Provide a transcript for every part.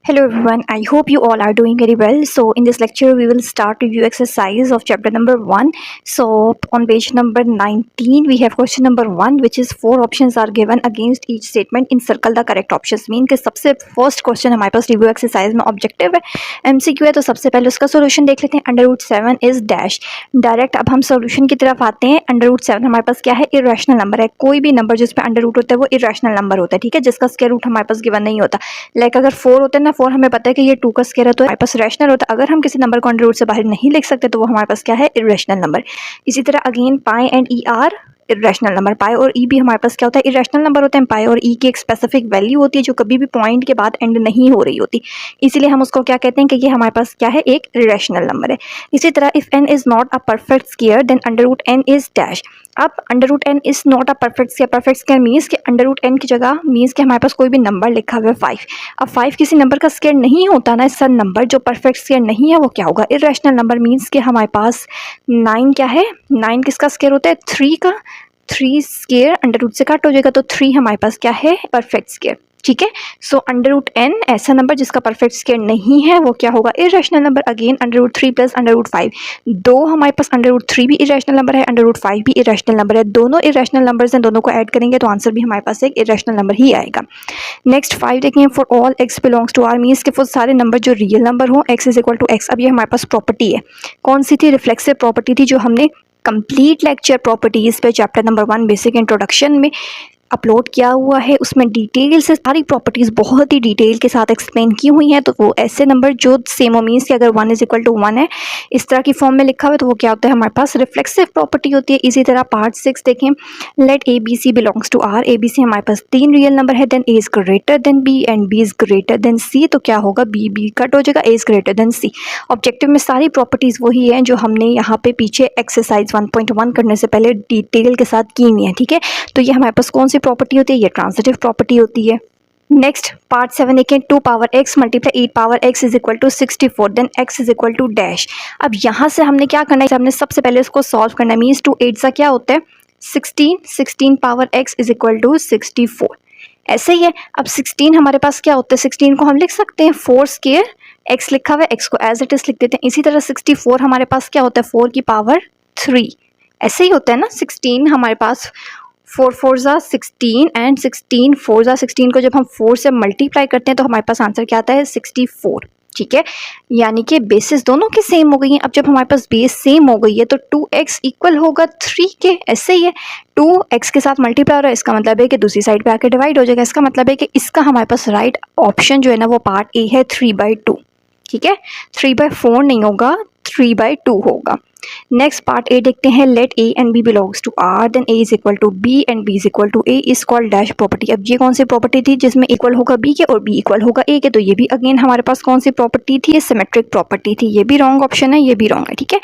Hello everyone, I hope you all are doing very well. So in this lecture we will start review exercise of chapter number 1. So on page number 19 we have question number 1 which is 4 options are given against each statement in circle the correct options. Mean कि सबसे first question हमारे पास review exercise में objective है, MCQ है, तो सबसे पहले उसका सोल्यूशन देख लेते हैं। Under root 7 is dash. Direct अब हम सोल्यूशन की तरफ आते हैं। अंडर रूट 7 हमारे पास क्या है, इरेशनल नंबर है। कोई भी नंबर जिसपे अंडर रूट होता है वो इरेशनल नंबर होता है, ठीक है, जिसका स्क्वायर रूट हमारे पास गिवन नहीं होता। लाइक अगर 4 होता है ना, 4 हमें पता है कि ये 2 का स्क्वायर है तो हमारे पास रैशनल होता है। अगर हम किसी नंबर को अंडर रूट से बाहर नहीं लिख सकते तो वो हमारे पास क्या है, इरेशनल नंबर। इसी तरह again pi and e are irrational number. Pi और ई भी हमारे पास क्या होता है, इरेशनल नंबर होते हैं। पाई और ई की एक स्पेसिफिक वैल्यू होती है जो कभी भी पॉइंट के बाद एंड नहीं हो रही होती, इसीलिए हम उसको क्या कहते हैं कि ये हमारे पास क्या है, एक इरेशनल नंबर है। इसी तरह if n is not a perfect square then under root n is dash. अब under root n is not a perfect square. Perfect square means कि अंडर रूट एन की जगह मीन्स कि हमारे पास कोई भी नंबर लिखा हुआ है 5। अब 5 किसी नंबर का स्क्वायर नहीं होता ना, इसका नंबर जो परफेक्ट स्क्वायर नहीं है वो क्या होगा, इरेशनल नंबर। मीन्स कि हमारे पास 9 क्या है, 9 किसका स्क्वायर होता है, 3 का। 3 स्क्वायर अंडर रूट से कट हो जाएगा तो 3 हमारे पास क्या है, परफेक्ट स्क्वायर, ठीक है। सो अंडर रूट एन ऐसा नंबर जिसका परफेक्ट स्क्वायर नहीं है वो क्या होगा, irrational number. Again under root 3 plus under root 5, दो हमारे पास अंडर रूट 3 भी इरेशनल नंबर है, अंडर रूट 5 भी इरेशनल नंबर है। दोनों इरेशनल नंबर्स हैं, दोनों को ऐड करेंगे तो आंसर भी हमारे पास एक इरेशनल नंबर ही आएगा। नेक्स्ट 5 देखें, for all x belongs to R. Means के फॉर सारे नंबर जो रियल नंबर हो x is equal to x. अब ये हमारे पास प्रॉपर्टी है, कौन सी थी, रिफ्लेक्सिव प्रॉपर्टी थी, जो हमने कंप्लीट लेक्चर प्रॉपर्टीज पे चैप्टर नंबर 1 बेसिक इंट्रोडक्शन में अपलोड किया हुआ है। उसमें डिटेल से सारी प्रॉपर्टीज़ बहुत ही डिटेल के साथ एक्सप्लेन की हुई हैं। तो वो ऐसे नंबर जो सेम हो, मीन्स कि अगर 1 इज इक्वल टू 1 है इस तरह की फॉर्म में लिखा हुआ है तो वो क्या होता है, हमारे पास रिफ्लेक्सिव प्रॉपर्टी होती है। इसी तरह पार्ट 6 देखें, let a b c belongs to R. A b c हमारे पास 3 रियल नंबर है, then a is greater than b and b is greater than c. तो क्या होगा, बी बी कट हो जाएगा, a is greater than c. Objective में सारी प्रॉपर्टीज़ वही हैं जो हमने यहाँ पे पीछे एक्सरसाइज 1.1 करने से पहले डिटेल के साथ की हुई हैं, ठीक है। तो ये हमारे पास कौन सी प्रॉपर्टी होती है, ये ट्रांजिटिव प्रॉपर्टी होती है। नेक्स्ट पार्ट 7 देखें, 2 power x multiply 8 power x is equal to 64, then x is equal to dash. अब यहाँ से हमने क्या करना है, हमने सबसे पहले इसको सॉल्व करना है। मीन्स 2 8 सा क्या होता है, 16, 16 power x is equal to 64, ऐसे ही है। अब 16 हमारे पास क्या होता है, 16 को हम लिख सकते हैं 4 स्क्वायर, एक्स लिखा हुआ है, एक्स को एज इट इज लिख देते हैं। इसी तरह 64 हमारे पास क्या होता है, 4 की पावर 3, ऐसे ही होता है ना। 16 हमारे पास 4 4 ज़ा 16 एंड 16 4 ज़ा 16 को जब हम 4 से मल्टीप्लाई करते हैं तो हमारे पास आंसर क्या आता है, 64, ठीक है। यानी कि बेसिस दोनों की सेम हो गई हैं। अब जब हमारे पास बेस सेम हो गई है तो 2x इक्वल होगा 3 के, ऐसे ही है। 2x के साथ मल्टीप्लाई हो रहा है, इसका मतलब है कि दूसरी साइड पे आके डिवाइड हो जाएगा। इसका मतलब है कि इसका हमारे पास राइट ऑप्शन जो है ना वो पार्ट ए है, 3/2, ठीक है। 3/4 नहीं होगा, 3/2 होगा। नेक्स्ट पार्ट ए देखते हैं, let a and B belongs to R then a is equal to b and b is equal to a is called dash property. अब ये कौन सी प्रॉपर्टी थी, जिसमें इक्वल होगा बी के और बी इक्वल होगा ए के। तो ये भी अगेन हमारे पास कौन सी प्रॉपर्टी थी, ये सिमेट्रिक प्रॉपर्टी थी। ये भी रॉन्ग ऑप्शन है, ये भी रॉन्ग है, ठीक है।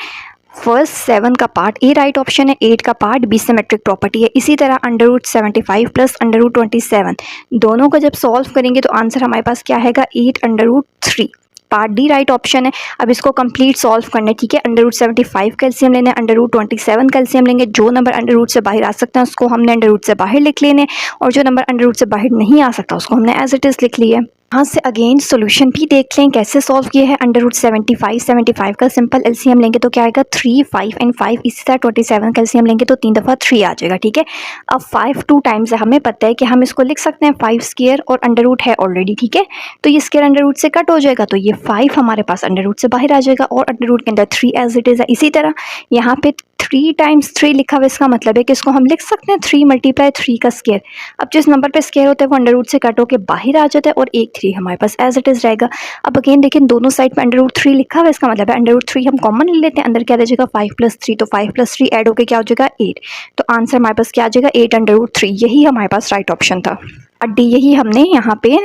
फर्स्ट 7 का पार्ट ए राइट ऑप्शन है, 8 का पार्ट बी सिमेट्रिक प्रॉपर्टी है। इसी तरह under root 75 plus under root 27 दोनों को जब सॉल्व करेंगे तो आंसर हमारे पास क्या आएगा, 8 under root 3, part D right option है। अब इसको कंप्लीट सॉल्व करना है, ठीक है। अंडर रूट 75 कैल्शियम लेना है, अंडर रूट 27 कैल्शियम लेंगे। जो नंबर अंडर रूट से बाहर आ सकता है उसको हमने अंडर रूट से बाहर लिख लेने, और जो नंबर अंडर रूट से बाहर नहीं आ सकता उसको हमने एज इट इज़ लिख लिया। यहाँ से अगेन सॉल्यूशन भी देख लें कैसे सॉल्व किया है। अंडर रूट 75 का सिंपल एलसीएम लेंगे तो क्या आएगा, 3 5 एंड 5। इसी तरह 27 का एलसीएम लेंगे तो 3 दफ़ा 3 आ जाएगा, ठीक है। अब 5 2 टाइम्स है, हमें पता है कि हम इसको लिख सकते हैं 5 स्क्वायर, और अंडर रूट है ऑलरेडी, ठीक है। तो ये स्क्वायर अंडर रूट से कट हो जाएगा तो ये 5 हमारे पास अंडर रूट से बाहर आ जाएगा, और अंडर रूट के अंदर 3 एज इट इज़ है। इसी तरह यहाँ पे 3 टाइम्स 3 लिखा हुआ है, इसका मतलब है कि इसको हम लिख सकते हैं 3 मल्टीप्लाई 3 का स्क्वायर। अब जिस नंबर पे स्क्वायर होता है वो अंडर रूट से कट होकर बाहर आ जाता है, और एक 3 हमारे पास एज इट इज़ रहेगा। अब अगेन देखें दोनों साइड पे अंडर रूट 3 लिखा हुआ है, इसका मतलब है अंडर रूट 3 हम कॉमन ले लेते हैं, अंदर क्या रह जाएगा 5 + 3, तो 5 + 3 ऐड होकर क्या हो जाएगा 8। तो आंसर हमारे पास क्या आ जाएगा, 8 अंडर रूट 3। यही हमारे पास राइट ऑप्शन था। और डी यही हमने यहाँ पे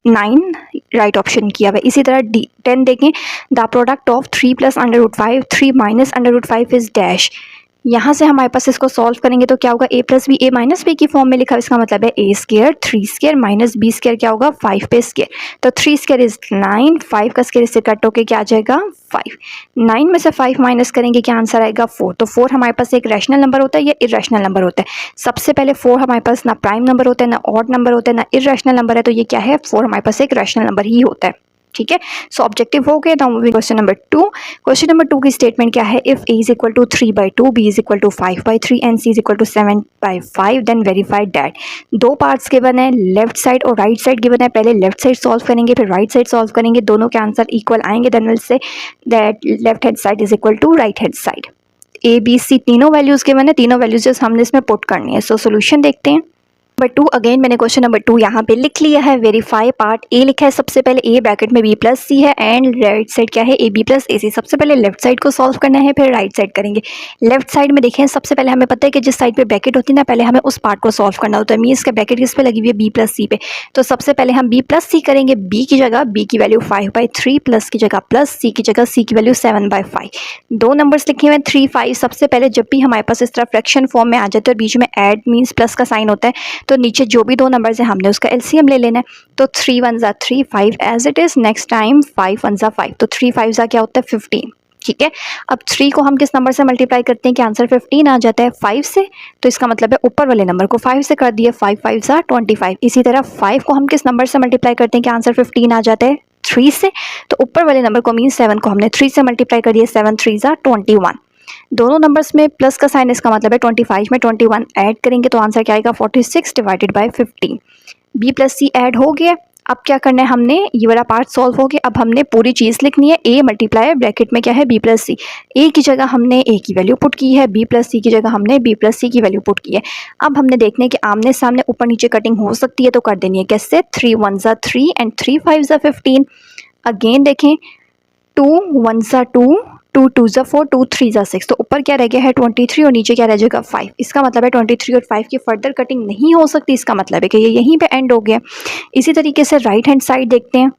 9 राइट ऑप्शन किया हुआ है। इसी तरह डी 10 देखें, the product of 3 + under root 5 3 - under root 5 is dash. यहाँ से हमारे पास इसको सॉल्व करेंगे तो क्या होगा, a + b a - b की फॉर्म में लिखा है, इसका मतलब है a square 3 square minus b square क्या होगा 5 पे स्क्वायर। तो 3 स्क्वायर इज 9, 5 का स्क्वायर इससे कट होके क्या आ जाएगा 5। 9 में से 5 माइनस करेंगे क्या आंसर आएगा 4। तो 4 हमारे पास एक रैशनल नंबर होता है या इरेशनल नंबर होता है। सबसे पहले 4 हमारे पास ना प्राइम नंबर होता है, ना ऑड नंबर होता है, ना इरेशनल नंबर है। तो ये क्या है 4 हमारे पास एक रैशनल नंबर ही होता है। ठीक है। सो ऑब्जेक्टिव हो गए। Now moving question number 2। Question number 2 की स्टेटमेंट क्या है? If a is equal to 3/2, b is equal to 5/3 and c is equal to 7/5 then verify that. दो पार्ट्स गिवन है, लेफ्ट साइड और राइट साइड गिवन है। पहले left side solve करेंगे, फिर राइट साइड सॉल्व करेंगे, दोनों के आंसर इक्वल आएंगे, then will say that left hand side is equal to right hand side. a b c तीनों वैल्यूज गिवन है, तीनों वैल्यूज हमने इसमें पुट करनी है। सो सोल्यूशन देखते हैं। नंबर 2 अगेन मैंने क्वेश्चन नंबर 2 यहाँ पे लिख लिया है। वेरीफाई पार्ट ए लिखा है सबसे पहले, ए ब्रैकेट में बी प्लस सी है एंड राइट साइड क्या है? ए बी प्लस ए सी। सबसे पहले लेफ्ट साइड को सॉल्व करना है, फिर राइट साइड करेंगे। लेफ्ट साइड में देखें, सबसे पहले हमें पता है कि जिस साइड पे ब्रैकेट होती है ना, पहले हमें उस पार्ट को सॉल्व करना होता है। मीन्स का ब्रैकेट किस पे लगी हुई है? बी प्लस सी पे। तो सबसे पहले हम बी प्लस सी करेंगे। बी की जगह बी की वैल्यू 5/3 प्लस की जगह प्लस सी की जगह सी की वैल्यू 7/5। दो नंबर्स लिखे हुए हैं 3, 5। सबसे पहले जब भी हमारे पास इस तरह फ्रैक्शन फॉर्म में आ जाते हैं और बीच में ऐड मीन्स प्लस का साइन होता है, तो नीचे जो भी दो नंबर्स है हमने उसका एलसीएम ले लेना है। तो 3 1 ज़ा 3, 5 as it is. Next time 5 1 ज़ा 5, तो 3 5 ज़ा क्या होता है? 15। ठीक है। अब 3 को हम किस नंबर से मल्टीप्लाई करते हैं कि आंसर 15 आ जाता है? 5 से। तो इसका मतलब है ऊपर वाले नंबर को 5 से कर दिए, 5 5 ज़ा 25। इसी तरह 5 को हम किस नंबर से मल्टीप्लाई करते हैं कि आंसर 15 आ जाता है? 3 से। तो ऊपर वाले नंबर को मीन 7 को हमने 3 से मल्टीप्लाई कर दिया, 7 3 ज़ा 21। दोनों नंबर्स में प्लस का साइन, इसका मतलब है 25 में 21 ऐड करेंगे तो आंसर क्या आएगा? 46 divided by 15। B plus c add हो गया। अब क्या करना है हमने? ये वाला पार्ट सॉल्व हो गया। अब हमने पूरी चीज़ लिखनी है। ए मल्टीप्लाई ब्रैकेट में क्या है? बी प्लस सी। ए की जगह हमने ए की वैल्यू पुट की है, बी प्लस सी की जगह हमने बी प्लस सी की वैल्यू पुट की है। अब हमने देखना है कि आमने सामने ऊपर नीचे कटिंग हो सकती है, तो कर देनी है। कैसे? 3 1 ज़ा 3 एंड 3 5 ज़ा 15। अगेन देखें, 2 1 ज़ा 2, 2 2 ज़ा 4, 2 3 ज़ा 6। तो ऊपर क्या रह गया है? 23 और नीचे क्या रह जाएगा? 5। इसका मतलब है 23 और 5 की फर्दर कटिंग नहीं हो सकती। इसका मतलब है कि ये यहीं पे एंड हो गया। इसी तरीके से राइट हैंड साइड देखते हैं।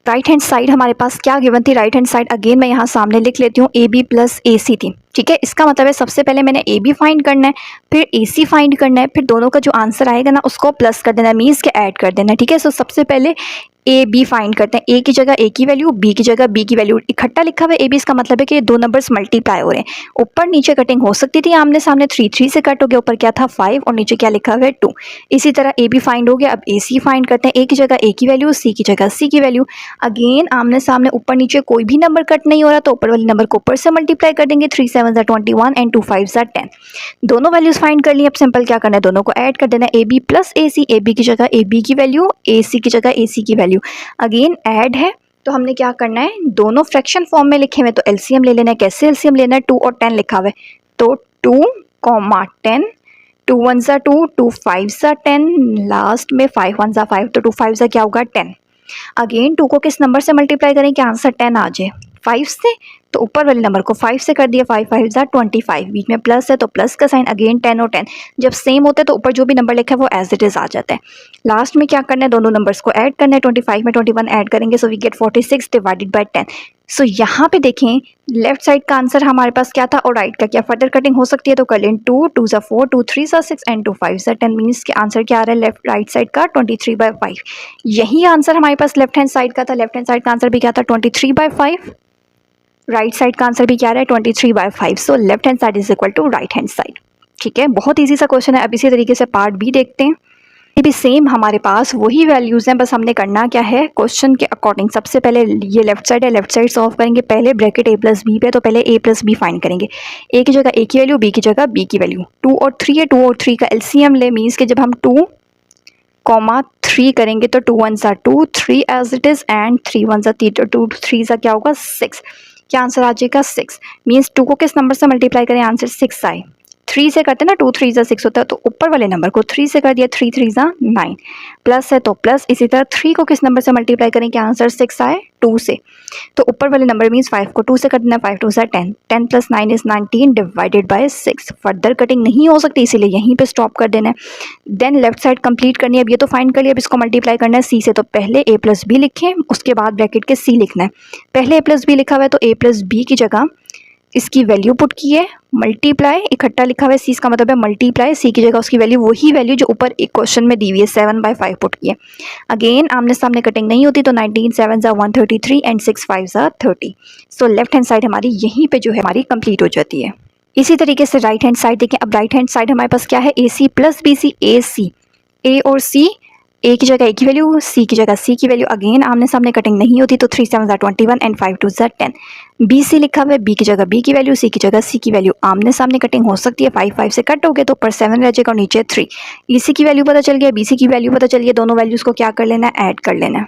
राइट हैंड साइड हमारे पास क्या गिवन थी? राइट हैंड साइड अगेन मैं यहाँ सामने लिख लेती हूँ, ए बी प्लस ए सी थी। ठीक है। इसका मतलब है सबसे पहले मैंने ए बी फाइंड करना है, फिर ए सी फाइंड करना है, फिर दोनों का जो आंसर आएगा ना उसको प्लस कर देना है, मीन्स के ऐड कर देना है। ठीक है। सो सबसे पहले ए बी फाइंड करते हैं। ए की जगह ए की वैल्यू, बी की जगह बी की वैल्यू। इकट्ठा लिखा हुआ है ए बी, इसका मतलब है कि ये दो नंबर्स मल्टीप्लाई हो रहे हैं। ऊपर नीचे कटिंग हो सकती थी आमने सामने, 3 3 से कट हो गया। ऊपर क्या था? 5 और नीचे क्या लिखा हुआ है? 2। इसी तरह ए बी फाइंड हो गया। अब ए सी फाइंड करते हैं। ए की जगह ए की वैल्यू, सी की जगह सी की वैल्यू। अगेन आमने सामने ऊपर नीचे कोई भी नंबर कट नहीं हो रहा, तो ऊपर वाले नंबर को ऊपर से मल्टीप्लाई कर देंगे। 3 7 ज़ा 21 एंड 2 5 ज़ा 10। दोनों वैल्यूज फाइंड कर ली। अब सिंपल क्या करना है? दोनों को ऐड कर देना है। A b plus a c, a b की जगह ए बी की वैल्यू, ए सी की जगह ए सी की वैल्यू। अगेन ऐड है, तो हमने क्या करना है? दोनों फ्रैक्शन फॉर्म में लिखे हुए, तो एलसीएम ले लेना है। कैसे एलसीएम लेना है? 2 और 10 लिखा हुआ है, तो 2 10, 2 1 ज़ा 2, 2 5 ज़ा 10, लास्ट में 5 1 ज़ा 5, तो 2 5 ज़ा क्या होगा? 10। अगेन 2 को किस नंबर से मल्टीप्लाई करें कि आंसर 10 आ जाए? 5 से। तो ऊपर वाले नंबर को 5 से कर दिया, 5 5 ज़ा 25। बीच में प्लस है तो प्लस का साइन। अगेन 10 और 10 जब सेम होते हैं तो ऊपर जो भी नंबर लिखा है वो एज इट इज़ आ जाता है। लास्ट में क्या करना है? दोनों नंबर्स को ऐड करना है। 25 में 21 ऐड करेंगे, so we get 46 divided by 10। So यहाँ पे देखें, लेफ्ट साइड का आंसर हमारे पास क्या था और राइट का क्या? फर्दर कटिंग हो सकती है, तो कर लें। 2 2 ज़ा 4, 2 3 ज़ा 6 एंड 2 5 ज़ा 10। मीन्स के आंसर क्या आ रहा है लेफ्ट राइट साइड का? 23/5। यही आंसर हमारे पास लेफ्ट हैंड साइड का था। लेफ्ट हैंड साइड का आंसर भी क्या था? 23/5। राइट साइड का आंसर भी क्या रहा है? 23/5। So left hand side is equal to right hand side. ठीक है। बहुत ईजी सा क्वेश्चन है। अब इसी तरीके से पार्ट बी देखते हैं। ये भी सेम हमारे पास वही वैल्यूज़ हैं, बस हमने करना क्या है? क्वेश्चन के अकॉर्डिंग सबसे पहले ये लेफ्ट साइड है, लेफ्ट साइड सॉल्व करेंगे। पहले ब्रैकेट ए प्लस बी पे, तो पहले ए प्लस बी फाइंड करेंगे। ए की जगह ए की वैल्यू, बी की जगह बी की वैल्यू। 2 और 3 है, 2 और 3 का एलसीएम ले, मीन्स के जब हम 2 3 करेंगे तो 2 1 ज़ा 2, 3 एज इट इज़ एंड 3 1 ज़ा 3, 2 3 ज़ा क्या होगा? 6। क्या आंसर आ जाएगा? 6। मीन्स 2 को किस नंबर से मल्टीप्लाई करें? आंसर 6 आए। 3 से करते हैं ना, 2 3 ज़ा 6 होता है, तो ऊपर वाले नंबर को 3 से कर दिया, 3 3 ज़ा 9। प्लस है तो प्लस। इसी तरह 3 को किस नंबर से मल्टीप्लाई करें कि आंसर 6 आए? 2 से। तो ऊपर वाले नंबर मीन्स 5 को 2 से कर देना, 5 2 ज़ा 10, 10 + 9 is 19 divided by 6। Further cutting नहीं हो सकती, इसीलिए यहीं पे स्टॉप कर देना है। देन लेफ्ट साइड कंप्लीट करनी है। अब ये तो फाइंड कर लिया, अब इसको मल्टीप्लाई करना है सी से, तो पहले ए प्लस बी लिखें, उसके बाद ब्रैकेट के सी लिखना है। पहले ए प्लस बी लिखा हुआ है, तो ए प्लस बी की जगह इसकी वैल्यू पुट की है, मल्टीप्लाई इकट्ठा लिखा हुआ है, सी इसका मतलब है मल्टीप्लाई, सी की जगह उसकी वैल्यू वही वैल्यू जो ऊपर एक क्वेश्चन में दी हुई है 7/5 पुट की है। अगेन आमने सामने कटिंग नहीं होती, तो 19 7 ज़ा 133 एंड 6 5 ज़ा 30। सो लेफ्ट हैंड साइड हमारी यहीं पे जो है हमारी कंप्लीट हो जाती है। इसी तरीके से राइट हैंड साइड देखें। अब राइट हैंड साइड हमारे पास क्या है? ए सी प्लस बी सी, ए सी, ए और सी ए की जगह ए की वैल्यू, सी की जगह सी की वैल्यू। अगेन आमने सामने कटिंग नहीं होती तो 3 7 21 एंड 5 2 10। बी सी लिखा हुआ है, बी की जगह बी की वैल्यू, सी की जगह सी की वैल्यू। आमने सामने कटिंग हो सकती है, 5 5 से कट हो गए तो ऊपर 7 रह जाएगा और नीचे 3। ई सी की वैल्यू पता चल गया, बी सी की वैल्यू पता चल गया, दोनों वैल्यूज़ को क्या कर लेना है, ऐड कर लेना है।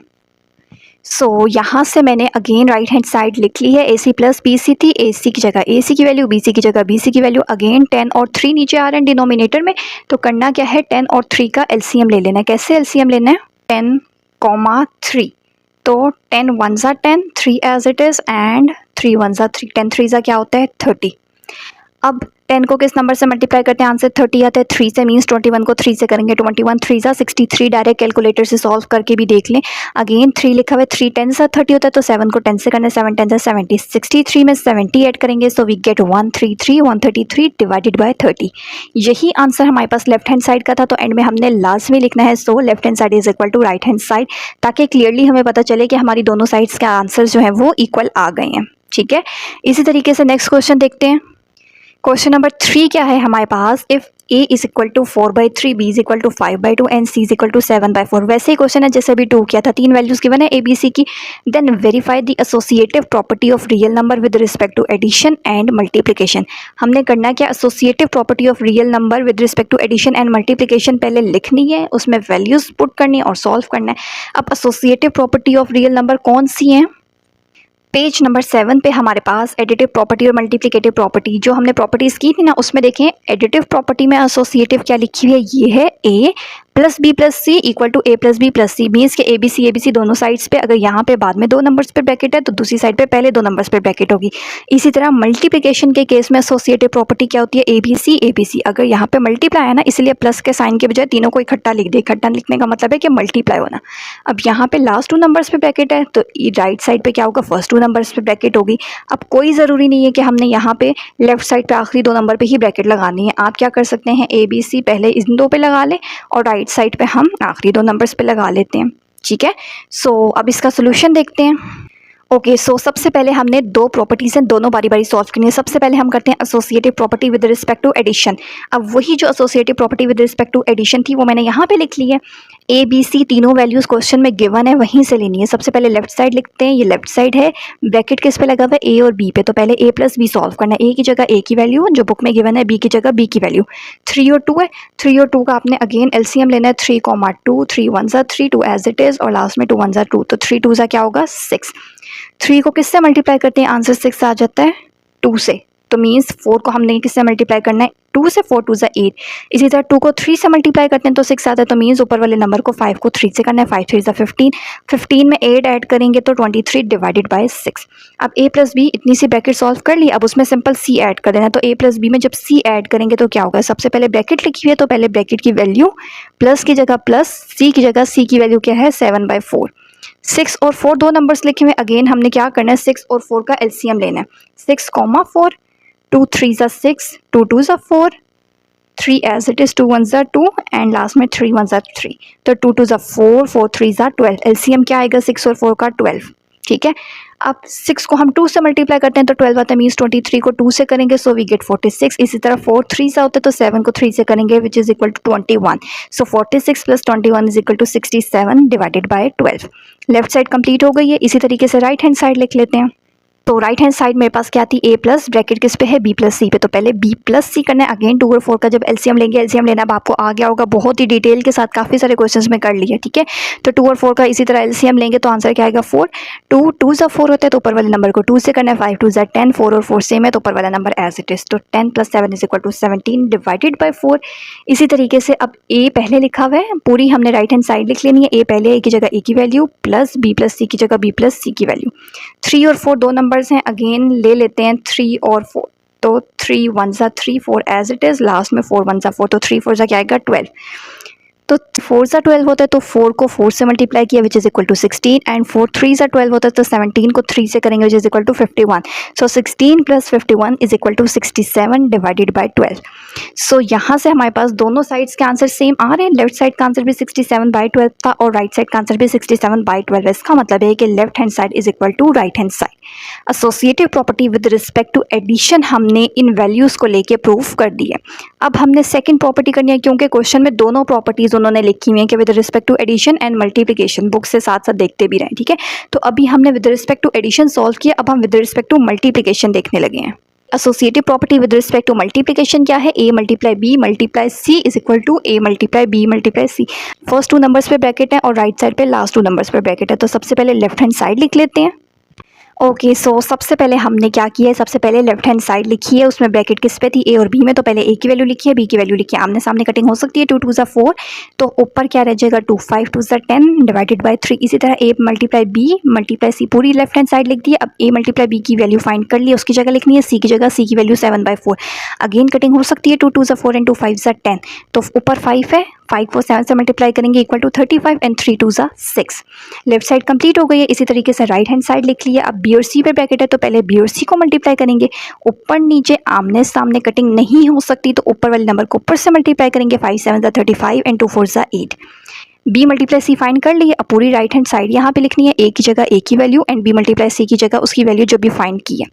सो यहाँ से मैंने अगेन राइट हैंड साइड लिख ली है, ए सी प्लस बी सी थी, ए सी की जगह ए सी की वैल्यू, बी सी की जगह बी सी की वैल्यू। अगेन 10 और 3 नीचे आ रहे हैं डिनोमिनेटर में, तो करना क्या है, 10 और 3 का एलसीएम ले लेना है। कैसे एलसीएम लेना है, 10,3, तो 10 1 ज़ा 10, 3 एज इट इज़ एंड 3 1 ज़ा 3, 10 3 ज़ा क्या होता है 30। अब 10 को किस नंबर से मल्टीप्लाई करते हैं, आंसर 30 आता है। 3 से मीन्स 21 को 3 से करेंगे, 21 3 ज़ा 63। डायरेक्ट कैलकुलेटर से सॉल्व करके भी देख लें। अगेन 3 लिखा हुआ है, 3 10 सा 30 होता है, तो 7 को 10 से करना है, 7 10 सा 70। 63 में 70 ऐड करेंगे, so we get 133 133 divided by 30। यही आंसर हमारे पास लेफ्ट हैंड साइड का था, तो एंड में हमने लास्ट में लिखना है, so left hand side is equal to right hand side, ताकि क्लियरली हमें पता चले कि हमारी दोनों साइड्स के आंसर जो है वो इक्वल आ गए हैं। ठीक है, इसी तरीके से नेक्स्ट क्वेश्चन देखते हैं। क्वेश्चन नंबर 3 क्या है हमारे पास, if a is equal to 4/3, b is equal to 5/2 and c is equal to 7/4। वैसे ही क्वेश्चन है जैसे अभी 2 किया था, 3 वैल्यूज गिवन है a b c की। Then verify the associative property of real number with respect to addition and multiplication. हमने करना क्या, associative property of real number with respect to addition and multiplication पहले लिखनी है, उसमें वैल्यूज पुट करनी है और सॉल्व करना है। अब associative property of real number कौन सी है, पेज नंबर 7 पे हमारे पास एडिटिव प्रॉपर्टी और मल्टीप्लिकेटिव प्रॉपर्टी जो हमने प्रॉपर्टीज़ की थी ना, उसमें देखें एडिटिव प्रॉपर्टी में एसोसिएटिव क्या लिखी हुई है, ये है a plus b plus c equal to a plus b plus c. Means के ए बी सी दोनों साइड्स पे, अगर यहाँ पे बाद में 2 नंबर्स पे ब्रैकेट है तो दूसरी साइड पे पहले 2 नंबर्स पे ब्रैकेट होगी। इसी तरह मल्टीप्लिकेशन के केस में एसोसिएटिव प्रॉपर्टी क्या होती है, ए बी सी। अगर यहाँ पे मल्टीप्लाई है ना, इसलिए प्लस के साइन के बजाय तीनों को इकट्ठा लिख दे। इकट्ठा लिखने का मतलब है कि मल्टीप्लाई होना। अब यहाँ पे लास्ट 2 नंबर्स पे ब्रैकेट है, तो राइट साइड पे क्या होगा, फर्स्ट 2 नंबर्स पे ब्रैकेट होगी। अब कोई ज़रूरी नहीं है कि हमने यहाँ पे लेफ्ट साइड पे आखिरी 2 नंबर पे ही ब्रैकेट लगानी है। आप क्या कर सकते हैं, ए बी सी पहले इन 2 पे लगा लें और राइट साइड पे हम आखिरी 2 नंबर्स पे लगा लेते हैं। ठीक है, सो अब इसका सोल्यूशन देखते हैं। ओके, सो सबसे पहले हमने 2 प्रॉपर्टीज़ हैं, दोनों बारी बारी सॉल्व करनी है। सबसे पहले हम करते हैं associative property with respect to addition. अब वही जो associative property with respect to addition थी वो मैंने यहाँ पे लिख ली है। ए बी सी तीनों वैल्यूज़ क्वेश्चन में गिवन है, वहीं से लेनी है। सबसे पहले लेफ्ट साइड लिखते हैं, ये लेफ्ट साइड है, ब्रैकेट किस पे लगा हुआ है, ए और बी पे। तो पहले ए प्लस बी सॉल्व करना है। ए की जगह ए की वैल्यू जो बुक में गिवन है, बी की जगह बी की वैल्यू। 3 और 2 है, 3 और 2 का आपने अगेन एलसीएम लेना है। 3, 2, 3 1 ज़ा 3, 2 एज इट इज़ और लास्ट में 2 1 ज़ा 2, तो 3 2 ज़ा क्या होगा 6। 3 को किससे मल्टीप्लाई करते हैं, आंसर 6 आ जाता है 2 से। तो मीन्स 4 को हमने किससे मल्टीप्लाई करना है, 2 से। 4 2 ज़ा 8। इसी तरह 2 को 3 से मल्टीप्लाई करते हैं तो 6 आता है, तो मीन्स ऊपर वाले नंबर को 5 को 3 से करना है। 5 3 ज़ा 15, 15 में 8 ऐड करेंगे तो 23 डिवाइडेड बाय 6। अब a प्लस बी इतनी सी ब्रैकेट सॉल्व कर ली, अब उसमें सिंपल c ऐड कर देना। तो a प्लस बी में जब c ऐड करेंगे तो क्या होगा, सबसे पहले ब्रैकेट लिखी हुई है तो पहले ब्रैकेट की वैल्यू प्लस की जगह प्लस, c की जगह c की वैल्यू क्या है 7/4। 6 और 4 2 नंबर्स लिखे हुए, अगेन हमने क्या करना है 6 और 4 का एलसीएम लेना है। 6, 4, 2 3 ज़ा 6, 2 2 ज़ा 4, 3 एज इट इज़, 2 1 ज़ा 2 एंड लास्ट में 3 1 ज़ा 3। तो 2 2 ज़ा 4, 4 3 ज़ा 12। एलसीएम क्या आएगा 6 और 4 का 12। ठीक है, अब 6 को हम 2 से मल्टीप्लाई करते हैं तो 12 आता है, मीन्स 23 को 2 से करेंगे सो वी गेट 46। इसी तरह 4 3 सा होता है तो 7 को 3 से करेंगे which is equal to 21। So 46 plus 21 is equal to 67 divided by 12। Left side complete हो गई है। इसी तरीके से राइट हैंड साइड लिख लेते हैं। तो राइट हैंड साइड मेरे पास क्या थी, a प्लस ब्रैकेट किस पे है, b प्लस सी पे। तो पहले b प्लस सी करना है। अगेन 2 और 4 का जब एलसीएम लेंगे, एलसीएम लेना अब आपको आ गया होगा, बहुत ही डिटेल के साथ काफ़ी सारे क्वेश्चंस में कर लिया। ठीक है, तो 2 और 4 का इसी तरह एलसीएम लेंगे तो आंसर क्या आएगा 4। 2 2 ज़ा 4 होता है तो ऊपर वाले नंबर को 2 से करना है। 5 2 ज़ा 10, 4 और 4 सेम है तो ऊपर वाला नंबर एज इट इज़। तो 10 + 7 is equal to 17 divided by 4। इसी तरीके से अब a पहले लिखा हुआ है, पूरी हमने राइट हैंड साइड लिख लेनी है। a पहले, a की जगह a की वैल्यू प्लस b प्लस सी की जगह b प्लस सी की वैल्यू। 3 और 4 2 नंबर्स हैं, अगेन ले लेते हैं 3 और 4। तो 3 1 ज़ा 3, 4 एज इट इज़, लास्ट में 4 1 ज़ा 4, तो 3 4 ज़ा क्या आएगा 12। तो 4 ज़ा 12 होता है तो 4 को 4 से मल्टीप्लाई किया which is equal to 16 and 4 3 ज़ा 12 होता है तो 17 को 3 से करेंगे which is equal to 51। So 16 + 51 is equal to 67 divided by 12। So यहाँ से हमारे पास दोनों साइड्स के आंसर सेम आ रहे हैं। लेफ्ट साइड का आंसर भी 67/12 था और राइट साइड का आंसर भी 67/12 है। इसका मतलब है कि left hand side is equal to right hand side. Associative property with respect to addition हमने इन वैल्यूज़ को लेके प्रूफ कर दी है। अब हमने सेकंड प्रॉपर्टी करनी है, क्योंकि क्वेश्चन में दोनों प्रॉपर्टीज़ उन्होंने लिखी हुई हैं कि with respect to addition and multiplication, book से साथ साथ देखते भी रहें, ठीक है। तो अभी हमने with respect to addition solve किया, अब हम विद रिस्पेक्ट टू मल्टीप्लिकेशन देखने लगे हैं। Associative property with respect to multiplication क्या है, a multiply b multiply c is equal to a multiply b multiply c। First two numbers पे bracket है और राइट साइड पे लास्ट टू नंबर्स पे ब्रैकेट है। तो सबसे पहले लेफ्ट हैंड साइड लिख लेते हैं। ओके सो सबसे पहले हमने क्या किया है, सबसे पहले लेफ्ट हैंड साइड लिखी है, उसमें ब्रैकेट किस पे थी, ए और बी में। तो पहले ए की वैल्यू लिखी है, बी की वैल्यू लिखी है, आमने सामने कटिंग हो सकती है, 2 2 4, तो ऊपर क्या रह जाएगा 2 5 2 10 डिवाइडेड बाय 3। इसी तरह ए मल्टीप्लाई बी मल्टीप्लाई सी पूरी लेफ्ट हैंड साइड लिख दी है। अब ए मल्टीप्लाई बी की वैल्यू फाइंड कर ली, उसकी जगह लिखनी है सी की जगह, सी की वैल्यू 7/4। अगेन कटिंग हो सकती है, 2 2 4 एंड 2 5 10, तो ऊपर 5 है, 5 को 7 से मल्टीप्लाई करेंगे equal to 35 and 3 2 6। Left side complete हो गई है। इसी तरीके से राइट हैंड साइड लिख लिया। अब बी और सी पे ब्रैकेट है, तो पहले बी और सी को मल्टीप्लाई करेंगे। ऊपर नीचे आमने सामने कटिंग नहीं हो सकती, तो ऊपर वाले नंबर को ऊपर से मल्टीप्लाई करेंगे, 5 7 35 and 2 4 8। B multiply C find कर लिए। अब पूरी राइट हैंड साइड यहाँ पे लिखनी है, ए की जगह ए की वैल्यू एंड बी मल्टीप्लाई सी की जगह उसकी वैल्यू जो भी फाइंड की है।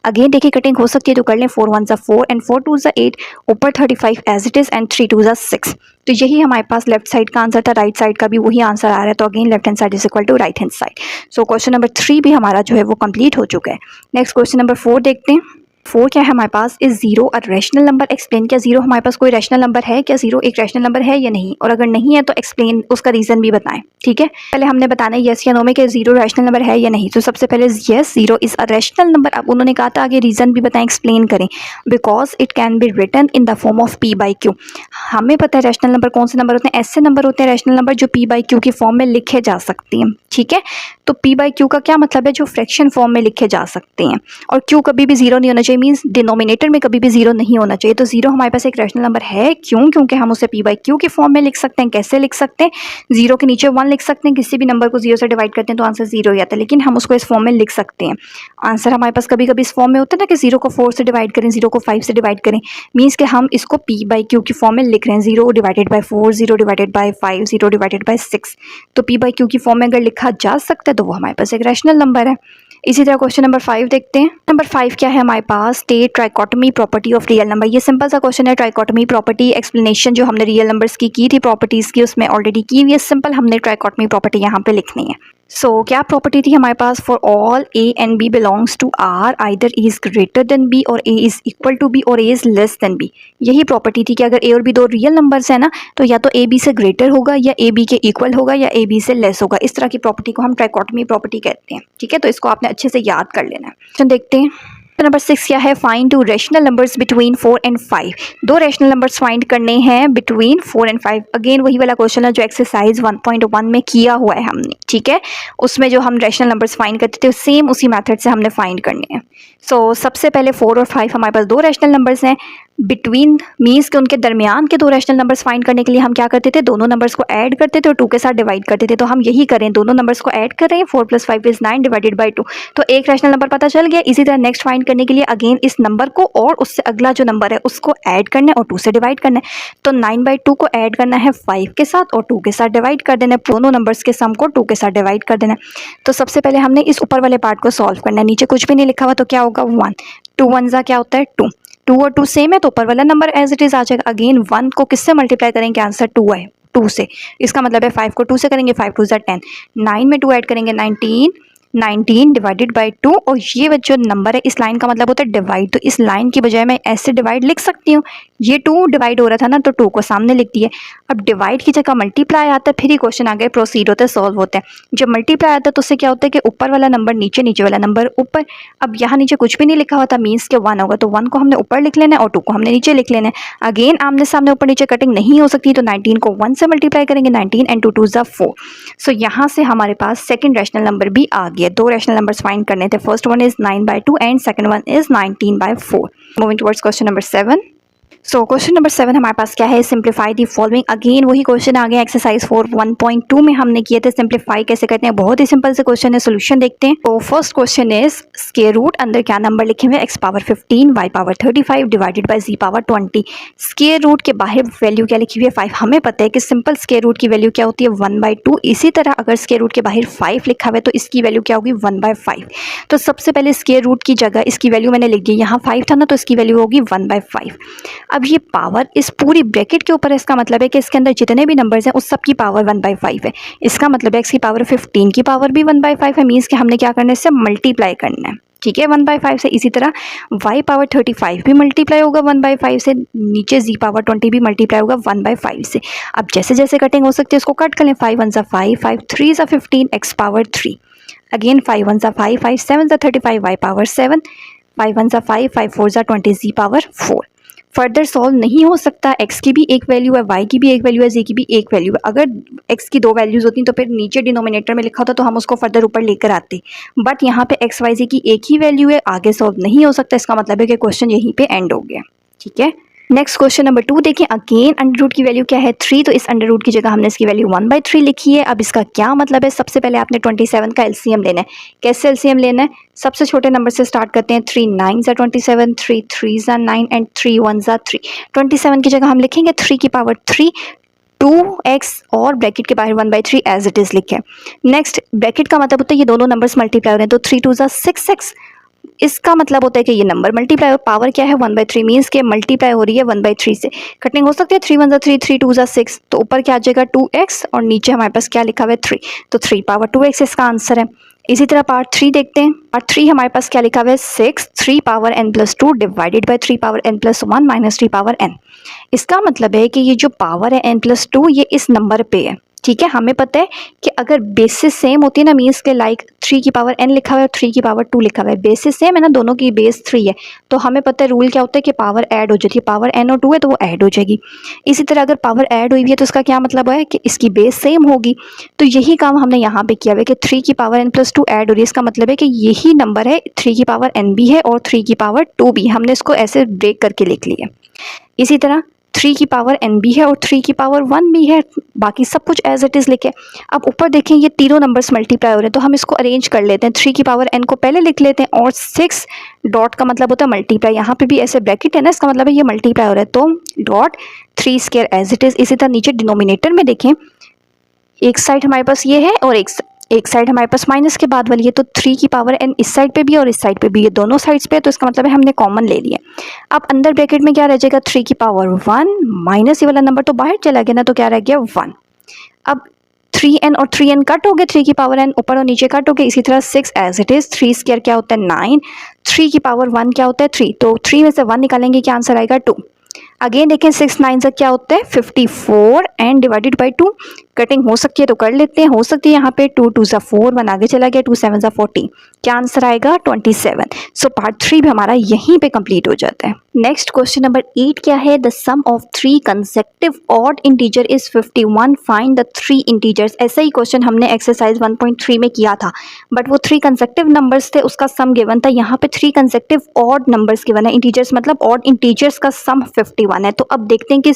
अगेन देखिए कटिंग हो सकती है, तो कर लें, 4 1 4 एंड 4 2 8, ऊपर 35 एज इट इज़ एंड 3 2 6। तो यही हमारे पास लेफ्ट साइड का आंसर था। राइट साइड का भी वही आंसर आ रहा है, तो again left hand side is equal to right hand side. So question number 3 भी हमारा जो है वो कंप्लीट हो चुका है। नेक्स्ट क्वेश्चन नंबर 4 देखते हैं। 4 क्या है हमारे पास, is zero a rational number, explain. क्या जीरो हमारे पास कोई रैशनल नंबर है, क्या जीरो एक रैशनल नंबर है या नहीं, और अगर नहीं है तो एक्सप्लेन, उसका रीजन भी बताएं, ठीक है। पहले हमने बताना है यस या नो में कि जीरो रैशनल नंबर है या नहीं। तो सबसे पहले yes zero is a rational number. अब उन्होंने कहा था आगे रीजन भी बताएं, एक्सप्लेन करें। Because it can be written in the form of P by Q. हमें पता है रैशनल नंबर कौन से नंबर होते हैं, ऐसे नंबर होते हैं रैशनल नंबर जो पी बाई क्यू की फॉर्म में लिखे जा सकते हैं, ठीक है। तो पी बाई क्यू का क्या मतलब है, जो फ्रैक्शन फॉर्म में लिखे जा सकते हैं। और क्यू कभी भी जीरो नहीं होना चाहिए, मीन्स डिनोमिनेटर में कभी भी जीरो नहीं होना चाहिए। तो जीरो हमारे पास एक रैशनल नंबर है, क्यों, क्योंकि हम उसे पी बाई क्यू की फॉर्म में लिख सकते हैं। कैसे लिख सकते हैं, जीरो के नीचे 1 लिख सकते हैं, किसी भी नंबर को जीरो से डिवाइड करते हैं तो आंसर जीरो ही आता है, लेकिन हम उसको इस फॉर्म में लिख सकते हैं। आंसर हमारे पास कभी कभी इस फॉर्म में होता है ना कि जीरो को 4 से डिवाइड करें, जीरो को 5 से डिवाइड करें, मीन्स कि हम इसको पी बाई क्यू की फॉर्म में लिख रहे हैं, 0 divided by 4, 0 divided by 5, 0 divided by 6। तो पी बाई क्यू की फॉर्म में अगर लिखा जा सकता है तो वो हमारे पास एक रैशनल नंबर है। इसी तरह क्वेश्चन नंबर 5 देखते हैं। नंबर 5 क्या है हमारे पास, state trichotomy property of real number. ये सिंपल सा क्वेश्चन है। ट्राइकोटमी प्रॉपर्टी एक्सप्लेनेशन जो हमने रियल नंबर्स की थी प्रॉपर्टीज़ की, उसमें ऑलरेडी की हुई है। सिंपल हमने ट्राइकोटमी प्रॉपर्टी यहाँ पे लिखनी है। सो क्या प्रॉपर्टी थी हमारे पास, for all A and B belongs to R, either A is greater than B और A is equal to B और A is less than B. यही प्रॉपर्टी थी कि अगर ए और बी दो रियल नंबर्स है ना, तो या तो ए बी से ग्रेटर होगा या ए बी के इक्वल होगा या ए बी से लेस होगा। इस तरह की प्रॉपर्टी को हम ट्राइकोटमी प्रॉपर्टी कहते हैं, ठीक है। तो इसको आपने अच्छे से याद कर लेना है। तो देखते हैं नंबर 6 क्या है, find to rational numbers between 4 and 5। दो रैशनल नंबर्स फाइंड करने हैं बिटवीन 4 एंड 5। अगेन वही वाला क्वेश्चन है जो एक्सरसाइज 1.1 में किया हुआ है हमने, ठीक है। उसमें जो हम रैशनल नंबर्स फाइंड करते थे सेम उसी मेथड से हमने फाइंड करने हैं। सो सबसे पहले 4 और 5 हमारे पास दो रैशनल नंबर्स हैं। बिटवीन मीन्स के उनके दरमियान के दो रैशनल नंबर्स फाइंड करने के लिए हम क्या करते थे, दोनों नंबर्स को ऐड करते थे और 2 के साथ डिवाइड करते थे। तो हम यही करें, दोनों नंबर्स को ऐड कर रहे हैं, 4 + 5 = 9 डिवाइडेड बाई 2। तो एक रैशनल नंबर पता चल गया। इसी तरह नेक्स्ट फाइंड करने के लिए अगेन इस नंबर को और उससे अगला जो नंबर है उसको ऐड करना है और 2 से डिवाइड करना है। तो 9/2 को ऐड करना है 5 के साथ और 2 के साथ डिवाइड कर देना है। दोनों नंबर्स के सम को 2 के साथ डिवाइड कर देना है। तो सबसे पहले हमने इस ऊपर वाले पार्ट को सॉल्व करना है। नीचे कुछ भी नहीं लिखा हुआ तो क्या होगा, 1 2 1 ज़ा क्या होता है 2, 2 और 2 सेम है तो ऊपर वाला नंबर एज इट इज़ आ जाएगा। अगेन 1 को किससे मल्टीप्लाई करेंगे, आंसर 2 है, 2 से। इसका मतलब है 5 को 2 से करेंगे, 5 2 ज़ा 10, 9 में 2 ऐड करेंगे 19 डिवाइडेड बाई 2। और ये जो नंबर है इस लाइन का मतलब होता है डिवाइड। तो इस लाइन की बजाय मैं ऐसे डिवाइड लिख सकती हूँ, ये 2 डिवाइड हो रहा था ना तो 2 को सामने लिख दिए। अब डिवाइड की जगह मल्टीप्लाई आता है, फिर ही क्वेश्चन आगे प्रोसीड होता है, सॉल्व होता है। जब मल्टीप्लाई आता है तो उससे क्या होता है कि ऊपर वाला नंबर नीचे, नीचे वाला नंबर ऊपर। अब यहाँ नीचे कुछ भी नहीं लिखा हुआ था, मीन्स के 1 होगा, तो 1 को हमने ऊपर लिख लेना है और 2 को हमने नीचे लिख लेना है। अगेन आमने सामने ऊपर नीचे कटिंग नहीं हो सकती, तो 19 को 1 से मल्टीप्लाई करेंगे, 19 एंड 2 2 ज़ा 4। सो यहाँ से हमारे पास सेकंड रैशनल नंबर भी आ गया। दो रैशनल नंबर्स फाइंड करने थे, first one is 9/2 and second one is 19/4। Moving towards question number 7। So question number 7 हमारे पास क्या है, सिंप्लीफाई दी फॉलोइंग। अगेन वही क्वेश्चन आ गया एक्सरसाइज 4 1.2 में हमने किए थे। सिंप्लीफाई कैसे करते हैं, बहुत ही सिंपल से क्वेश्चन है, सोल्यूशन देखते हैं। तो first question is square root, अंदर क्या नंबर लिखे हुए, x power 15 y power 35 divided by z power 20। Square root के बाहर वैल्यू क्या लिखी हुई है 5। हमें पता है कि सिंपल स्क्वायर रूट की वैल्यू क्या होती है 1/2। इसी तरह अगर स्क्वायर रूट के बाहर 5 लिखा हुआ है तो इसकी वैल्यू क्या होगी 1/5। तो सबसे पहले स्क्वायर रूट की जगह इसकी वैल्यू मैंने लिख दी, यहाँ 5 था ना तो इसकी वैल्यू होगी 1/5। अब ये पावर इस पूरी ब्रैकेट के ऊपर है, इसका मतलब है कि इसके अंदर जितने भी नंबर्स हैं उस सब की पावर 1/5 है। इसका मतलब है x की पावर 15 की पावर भी 1/5 है, मीन्स कि हमने क्या करना है, इससे मल्टीप्लाई करना है, ठीक है, 1/5 से। इसी तरह y पावर 35 भी मल्टीप्लाई होगा 1/5 से, नीचे z पावर 20 भी मल्टीप्लाई होगा 1/5 से। अब जैसे जैसे कटिंग हो सकती है उसको कट कर लें, 5 1 5 5 3 15 x power 3, again 5 1 5 5 7 35 y power 7, 5 1 5 5 4 20 z power 4। Further solve नहीं हो सकता, x की भी एक वैल्यू है, y की भी एक वैल्यू है, z की भी एक वैल्यू है। अगर x की 2 वैल्यूज होती तो फिर नीचे डिनोमिनेटर में लिखा होता तो हम उसको फर्दर ऊपर लेकर आते, बट यहाँ पे x y z की एक ही वैल्यू है, आगे सॉल्व नहीं हो सकता। इसका मतलब है कि क्वेश्चन यहीं पे एंड हो गया, ठीक है। नेक्स्ट क्वेश्चन नंबर 2 देखिए, अगेन अंडर रूट की वैल्यू क्या है 3, तो इस अंडर रूट की जगह हमने इसकी वैल्यू 1/3 लिखी है। अब इसका क्या मतलब है, सबसे पहले आपने 27 का एलसीएम लेना है। कैसे एलसीएम लेना है, सबसे छोटे नंबर से स्टार्ट करते हैं, 3 9 27, 3 3 9 एंड 3 1 3। 27 की जगह हम लिखेंगे 3 की पावर 3 2x और ब्रैकेट के बाहर 1/3 एज इट इज लिखे। नेक्स्ट ब्रैकेट का मतलब होता है ये दोनों नंबर्स मल्टीप्लाई हो रहे हैं, तो 3 2 6x, इसका मतलब होता है कि ये नंबर मल्टीप्लाई हो, पावर क्या है 1/3, मीन्स के मल्टीप्लाई हो रही है 1/3 से। कटिंग हो सकती है, 3 1 3 3 2 6, तो ऊपर क्या आ जाएगा 2x और नीचे हमारे पास क्या लिखा हुआ है 3, तो 3 पावर 2x इसका आंसर है। इसी तरह पार्ट 3 देखते हैं। पार्ट 3 हमारे पास क्या लिखा हुआ है 6 3 power n plus 2 divided by 3 power n plus 1 minus 3 power n। इसका मतलब है कि ये जो पावर है n प्लस 2 ये इस नंबर पे है, ठीक है। हमें पता है कि अगर बेसिस सेम होती है ना, मीन्स के लाइक 3 की पावर n लिखा हुआ है और 3 की पावर 2 लिखा हुआ है, बेसिस सेम है ना, दोनों की बेस 3 है, तो हमें पता है रूल क्या होता है कि पावर ऐड हो जाती है, पावर n और 2 है तो वो ऐड हो जाएगी। इसी तरह अगर पावर ऐड हुई है तो उसका क्या मतलब है कि इसकी बेस सेम होगी, तो यही काम हमने यहाँ पे किया हुआ है कि 3 की पावर n प्लस 2 ऐड हो रही है, इसका मतलब है कि यही नंबर है, 3 की पावर n भी है और 3 की पावर 2 भी, हमने इसको ऐसे ब्रेक करके लिख लिया। इसी तरह 3 की पावर n भी है और 3 की पावर 1 भी है, बाकी सब कुछ एज इट इज़ लिखे। अब ऊपर देखें ये तीनों नंबर्स मल्टीप्लाई हो रहे हैं, तो हम इसको अरेंज कर लेते हैं। 3 की पावर n को पहले लिख लेते हैं और 6 डॉट का मतलब होता है मल्टीप्लाई, यहाँ पे भी ऐसे ब्रैकेट है ना, इसका मतलब है ये मल्टीप्लाई हो रहा है, तो dot 3 square as it is. इसी तरह नीचे डिनोमिनेटर में देखें, एक साइड हमारे पास ये है और एक साइड हमारे पास माइनस के बाद वाली है, तो 3 की पावर n इस साइड पे भी और इस साइड पे भी, ये दोनों साइड्स पे है, तो इसका मतलब है हमने कॉमन ले लिया। अब अंदर ब्रैकेट में क्या रह जाएगा 3 की पावर 1 माइनस ये वाला नंबर तो बाहर चला गया ना, तो क्या रह गया 1। अब 3n और 3n कट हो गए, 3 की पावर n ऊपर और नीचे कट हो गए। इसी तरह 6 एज इट इज, 3 स्क्वायर क्या होता है 9, 3 की पावर 1 क्या होता है 3, तो 3 में से 1 निकालेंगे क्या आंसर आएगा 2। अगेन देखें 6 9 से क्या होता है 54 एंड डिवाइडेड बाई 2, कटिंग हो सकती है तो कर लेते हैं, हो सकती है यहाँ पे 2 2 4 1 आगे चला गया, 2 7 14, क्या आंसर आएगा 27। सो पार्ट 3 भी हमारा यहीं पे कंप्लीट हो जाता है। नेक्स्ट क्वेश्चन नंबर 8 क्या है, the sum of 3 consecutive odd integer is 51, find the 3 integers. ऐसा ही क्वेश्चन हमने एक्सरसाइज 1.3 में किया था, बट वो 3 कंसेक्टिव नंबर्स थे, उसका सम गिवन था। यहाँ पे 3 कंसेक्टिव ऑड नंबर्स गिवन है, इंटीजर्स मतलब ऑड इंटीजर्स का सम 51 है। तो अब देखते हैं कि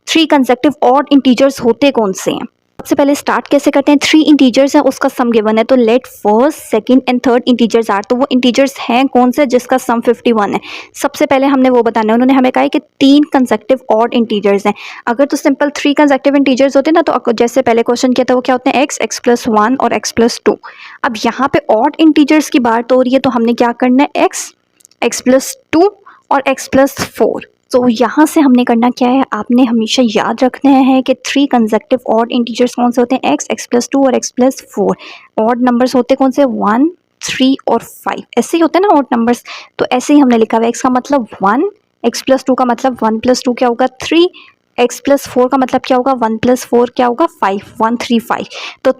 3 कंसेक्टिव ऑड इंटीजर्स होते कौन से हैं। सबसे पहले स्टार्ट कैसे करते हैं, 3 इंटीजर्स हैं, उसका सम गिवन है, तो let first second and third integers are, तो वो इंटीजर्स हैं कौन से जिसका सम 51 है। सबसे पहले हमने वो बताना है, उन्होंने हमें कहा है कि 3 कंसेक्टिव ऑड इंटीजर्स हैं। अगर तो सिंपल 3 कंसेक्टिव इंटीजर्स होते ना, तो जैसे पहले क्वेश्चन किया था वो क्या होते हैं x प्लस 1 और x प्लस 2। अब यहाँ पे ऑड इंटीजर्स की बात हो रही है, तो हमने क्या करना है x प्लस 2 और x प्लस 4। तो यहाँ से हमने करना क्या है, आपने हमेशा याद रखना है कि 3 कंसेक्टिव ऑड इंटीजर्स कौन से होते हैं, x प्लस 2 और x प्लस 4। ऑड नंबर्स होते कौन से 1 3 और 5, ऐसे ही होते हैं ना ऑड नंबर्स, तो ऐसे ही हमने लिखा हुआ है। x का मतलब 1, x प्लस 2 का मतलब 1 प्लस 2 क्या होगा 3, x प्लस 4 का मतलब क्या होगा 1 प्लस 4 क्या होगा 5, 1 3 5। तो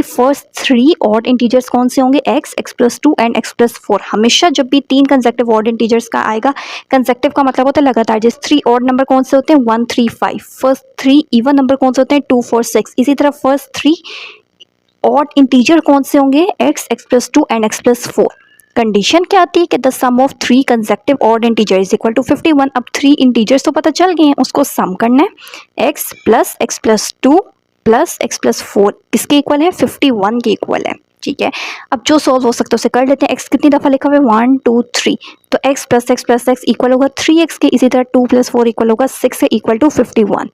फर्स्ट 3 ऑड इंटीजर्स कौन से होंगे x plus 2 and x plus 4। हमेशा जब भी 3 कंसेक्टिव ऑड इंटीजर्स का आएगा, कंसेक्टिव का मतलब होता है लगातार, जैसे 3 ऑड नंबर कौन से होते हैं 1 3 5, फर्स्ट 3 इवन नंबर कौन से होते हैं 2 4 6। इसी तरह फर्स्ट 3 ऑड इंटीजर कौन से होंगे x plus 2 and x plus 4। Condition क्या आती है कि the sum of 3 consecutive odd integer is equal to 51। अब 3 इंटीजर्स तो पता चल गए हैं, उसको सम करना है। x plus 2 plus x plus 4 किसके इक्वल है? 51 के इक्वल है। ठीक है, अब जो सॉल्व हो सकता है उसे कर लेते हैं। x कितनी दफ़ा लिखा हुआ है? 1 2 3, तो x प्लस x इक्वल होगा 3x के। इसी तरह 2 प्लस 4 इक्वल होगा 6 के, इक्वल टू 51।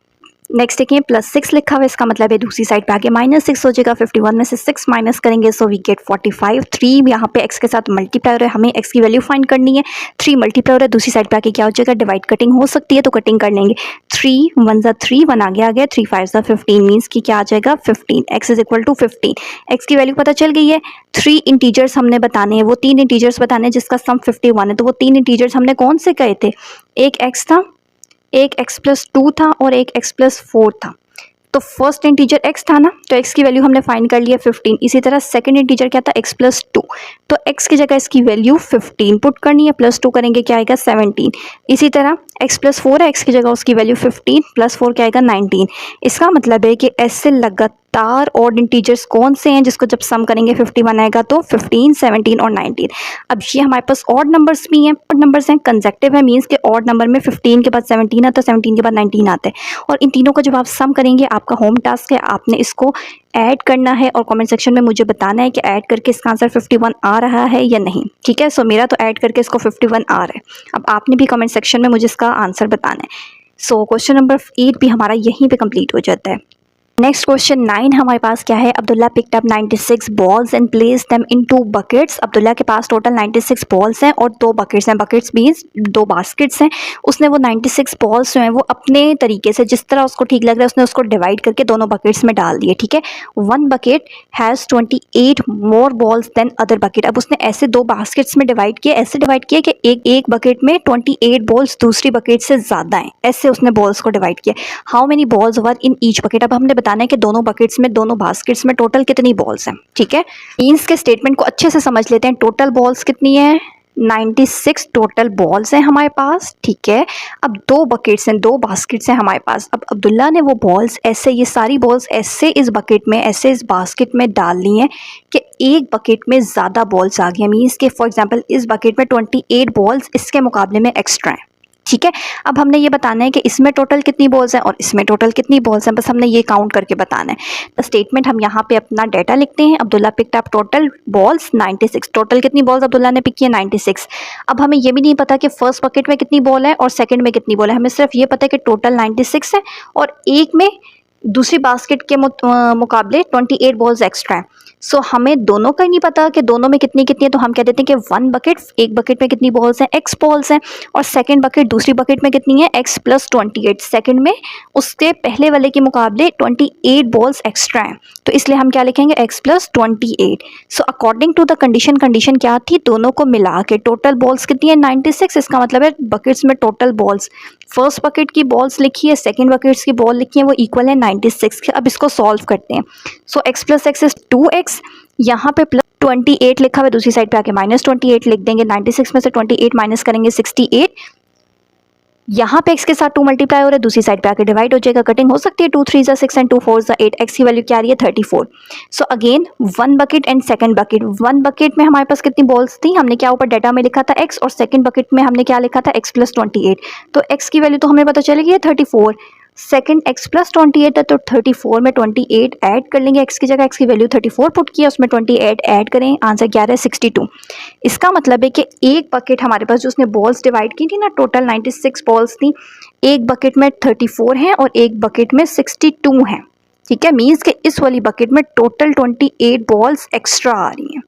नेक्स्ट देखिए +6 लिखा हुआ है, इसका मतलब है दूसरी साइड पे आके -6 हो जाएगा। 51 में से 6 माइनस करेंगे सो वी गेट 45। 3 यहाँ पे x के साथ मल्टीप्लाई हो रहा है, हमें x की वैल्यू फाइंड करनी है। 3 मल्टीप्लाई हो रहा है, दूसरी साइड पे आके क्या हो जाएगा? डिवाइड कटिंग हो सकती है तो कटिंग कर लेंगे। 3 1 ज़ा 3, 1 आ गया 3 5 ज़ा 15 मीन्स कि क्या आ जाएगा? 15। x is equal to 15। x की वैल्यू पता चल गई है। 3 इंटीजर्स हमने बताने हैं, वो 3 इंटीजर्स बताने हैं जिसका सम 51 है। तो वो 3 इंटीजर्स हमने कौन से कहे थे? एक x था, एक x प्लस 2 था और एक x प्लस 4 था। तो फर्स्ट इंटीजर x था ना, तो x की वैल्यू हमने फाइंड कर लिया 15। इसी तरह सेकंड इंटीजर क्या था? x प्लस 2, तो x की जगह इसकी वैल्यू 15 पुट करनी है, प्लस 2 करेंगे क्या आएगा? 17। इसी तरह x प्लस 4 है, x की जगह उसकी वैल्यू 15 प्लस 4 क्या आएगा? 19। इसका मतलब है कि ऐसे लगातार ऑड इंटीजर्स कौन से हैं जिसको जब सम करेंगे 51 आएगा? तो 15 17 और 19। अब ये हमारे पास ऑड नंबर्स भी हैं, ऑड नंबर्स हैं, कंसेक्टिव है, मीन्स के ऑड नंबर में 15 के बाद 17 आता है, 17 के बाद 19 आता है। और इन तीनों को जब आप सम करेंगे, आपका होम टास्क है, आपने इसको ऐड करना है और कमेंट सेक्शन में मुझे बताना है कि ऐड करके इसका आंसर 51 आ रहा है या नहीं। ठीक है, सो मेरा तो ऐड करके इसको 51 आ रहा है। अब आपने भी कमेंट सेक्शन में मुझे इसका आंसर बताना है। सो क्वेश्चन नंबर 8 भी हमारा यहीं पे कंप्लीट हो जाता है। नेक्स्ट क्वेश्चन 9 हमारे पास क्या है? Abdullah picked up 96 balls and place them in 2 buckets. Abdullah के पास टोटल 96 बॉल्स हैं और 2 बकेट्स हैं। बकेट्स मीन्स 2 बास्केट्स हैं। उसने वो 96 बॉल्स जो हैं वो अपने तरीके से, जिस तरह उसको ठीक लग रहा है, उसने उसको डिवाइड करके दोनों बकेट्स में डाल दिए। ठीक है, 1 bucket has 28 more balls than other bucket. अब उसने ऐसे 2 बास्केट्स में डिवाइड किया, ऐसे डिवाइड किया कि एक बकेट में 28 बॉल्स दूसरी बकेट से ज़्यादा हैं, ऐसे उसने बॉल्स को डिवाइड किया। How many balls were in each bucket? अब हमने बताना है कि दोनों बकेट्स में, दोनों बास्केट्स में टोटल कितनी बॉल्स हैं। ठीक है, मीन्स के स्टेटमेंट को अच्छे से समझ लेते हैं। टोटल बॉल्स कितनी है? 96 टोटल बॉल्स हैं हमारे पास। ठीक है, अब 2 बकेट्स हैं, 2 बास्केट्स हैं हमारे पास। अब अब्दुल्ला ने वो बॉल्स ऐसे, ये सारी बॉल्स ऐसे इस बकेट में, ऐसे इस बास्केट में डाल ली हैं कि एक बकेट में ज़्यादा बॉल्स आ गई। मीन्स के फॉर एग्जाम्पल इस बकेट में 28 बॉल्स इसके मुकाबले में एक्स्ट्रा हैं। ठीक है, अब हमने ये बताना है कि इसमें टोटल कितनी बॉल्स हैं और इसमें टोटल कितनी बॉल्स हैं, बस हमने ये काउंट करके बताना है। तो स्टेटमेंट हम यहाँ पे अपना डाटा लिखते हैं। Abdullah picked up total balls 96। Total कितनी बॉल्स अब्दुल्ला ने पिक किया? 96। अब हमें ये भी नहीं पता कि फर्स्ट बकेट में कितनी बॉल है और सेकंड में कितनी बॉल है, हमें सिर्फ ये पता है कि टोटल 96 है और एक में दूसरी बास्केट के मुकाबले 28 बॉल्स एक्स्ट्रा हैं। सो हमें दोनों का ही नहीं पता कि दोनों में कितनी कितनी है, तो हम कह देते हैं कि 1 बकेट, एक बकेट में कितनी बॉल्स हैं? x बॉल्स हैं, और सेकंड बकेट दूसरी बकेट में कितनी है? x plus 28। सेकंड में उसके पहले वाले के मुकाबले 28 बॉल्स एक्स्ट्रा हैं, तो इसलिए हम क्या लिखेंगे? x plus 28। So according to the condition, condition क्या थी? दोनों को मिला के टोटल बॉल्स कितनी है? 96। इसका मतलब है बकेट्स में टोटल बॉल्स, फर्स्ट बकेट की बॉल्स लिखी है, सेकंड बकेट्स की बॉल लिखी है, वो इक्वल है 96 के। अब इसको सॉल्व करते हैं। सो x plus x is 2x, यहाँ पे प्लस 28 लिखा हुआ है, दूसरी साइड पे आके -28 लिख देंगे। 96 में से 28 माइनस करेंगे 68। यहाँ पे x के साथ 2 मल्टीप्लाई हो रहा है, दूसरी साइड पे आके डिवाइड हो जाएगा, कटिंग हो सकती है। 2 3 ज़ा 6 एंड 2 4 ज़ा 8। x की वैल्यू क्या आ रही है? 34। So again 1 bucket and second bucket. 1 bucket में हमारे पास कितनी बॉल्स थी? हमने क्या ऊपर डाटा में लिखा था? x, और सेकंड बकेट में हमने क्या लिखा था? x plus 28। तो x की वैल्यू तो हमें पता चलेगी है 34। सेकंड x प्लस 28 है, तो 34 में 28 ऐड कर लेंगे। x की जगह x की वैल्यू 34 पुट किया, उसमें 28 ऐड करें, आंसर क्या आ रहा है? 62। इसका मतलब है कि एक बकेट हमारे पास जो उसने बॉल्स डिवाइड की थी ना, टोटल 96 बॉल्स थी, एक बकेट में 34 हैं और एक बकेट में 62 हैं। ठीक है, मीन्स कि इस वाली बकेट में टोटल 28 बॉल्स एक्स्ट्रा आ रही हैं।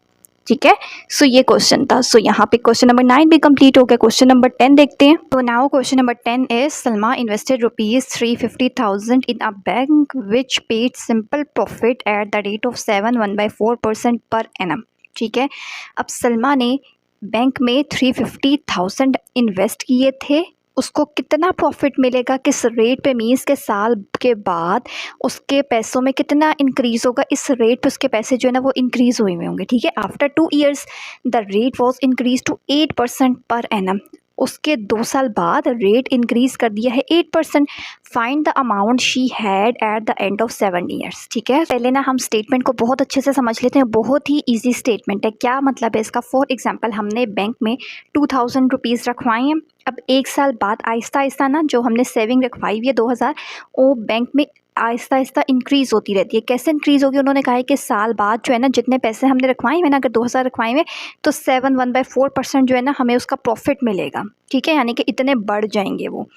ठीक है, सो ये क्वेश्चन था। सो यहाँ पे क्वेश्चन नंबर 9 भी कंप्लीट हो गया। क्वेश्चन नंबर 10 देखते हैं। तो now question number 10 is Salma invested ₹350,000 in a bank which paid simple profit at the rate of 7.14% per annum. ठीक है, अब सलमा ने बैंक में 350,000 इन्वेस्ट किए थे, उसको कितना प्रॉफिट मिलेगा, किस रेट पे, मीन्स के साल के बाद उसके पैसों में कितना इंक्रीज़ होगा, इस रेट पे उसके पैसे जो है ना वो इंक्रीज़ हुए होंगे। ठीक है, after 2 years the rate was increase to 8% per annum. उसके 2 साल बाद रेट इंक्रीज़ कर दिया है 8%। Find the amount she had at the end of 7 years. ठीक है, पहले ना हम स्टेटमेंट को बहुत अच्छे से समझ लेते हैं। बहुत ही ईजी स्टेटमेंट है। क्या मतलब है इसका? फॉर एग्जाम्पल हमने बैंक में 2000 रुपीज़ रखवाए हैं। अब 1 साल बाद आहिस्ता आहिस्ता ना जो हमने सेविंग रखवाई हुई है 2000, वो बैंक में आहिस्ता आहिस्ता इंक्रीज़ होती रहती है। कैसे इंक्रीज़ होगी? उन्होंने कहा है कि साल बाद जो है ना जितने पैसे हमने रखवाए हुए ना, अगर 2000 रखवाए हुए तो 7/4% जो है ना हमें उसका प्रॉफिट मिलेगा। ठीक है, यानी कि इतने बढ़ जाएंगे वो।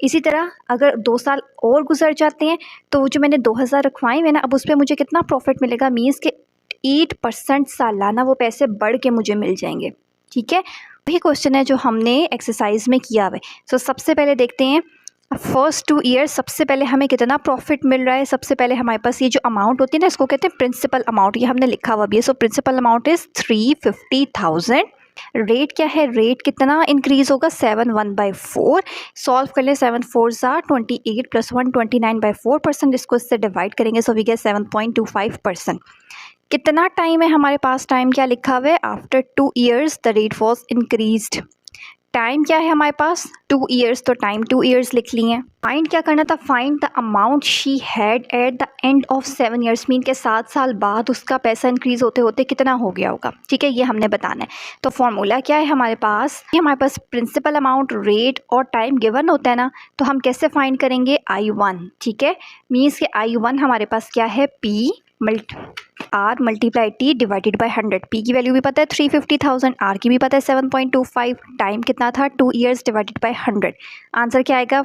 इसी तरह अगर 2 साल और गुजर जाते हैं तो वो जो मैंने 2000 रखवाए हुए ना, अब उस पर मुझे कितना प्रॉफिट मिलेगा? मीन्स के 8% सालाना वो पैसे बढ़ के मुझे मिल जाएंगे। ठीक है, वही क्वेश्चन है जो हमने एक्सरसाइज में किया हुआ है। सो सबसे पहले देखते हैं फर्स्ट 2 ईयर्स सबसे पहले हमें कितना प्रॉफिट मिल रहा है। सबसे पहले हमारे पास ये जो अमाउंट होती है ना, इसको कहते हैं प्रिंसिपल अमाउंट। ये हमने लिखा हुआ भी है। So principal amount is 350,000। Rate क्या है? रेट कितना इंक्रीज़ होगा? 7/1/4। सॉल्व कर ले। 7 4s are 28 + 1 29/4%। इसको इससे डिवाइड करेंगे सो वी गेट 7.25%। कितना टाइम है हमारे पास? टाइम क्या लिखा हुआ है? After 2 years the rate was increased. Time क्या है हमारे पास? 2 ईयर्स, तो टाइम 2 ईयर्स लिख लिए हैं। फाइंड क्या करना था? Find the amount she had at the end of 7 years. Mean के 7 साल बाद उसका पैसा इंक्रीज़ होते होते कितना हो गया होगा। ठीक है, ये हमने बताना है। तो फॉर्मूला क्या है हमारे पास? ये हमारे पास प्रिंसिपल अमाउंट, रेट और टाइम गिवन होता है ना, तो हम कैसे फाइंड करेंगे? I1। ठीक है, मीन्स के I1 हमारे पास क्या है? P R multiply T divided by 100। P की वैल्यू भी पता है 350,000, R की भी पता है 7.25। टाइम कितना था? 2 ईयर्स डिवाइडेड बाई 100। आंसर क्या आएगा?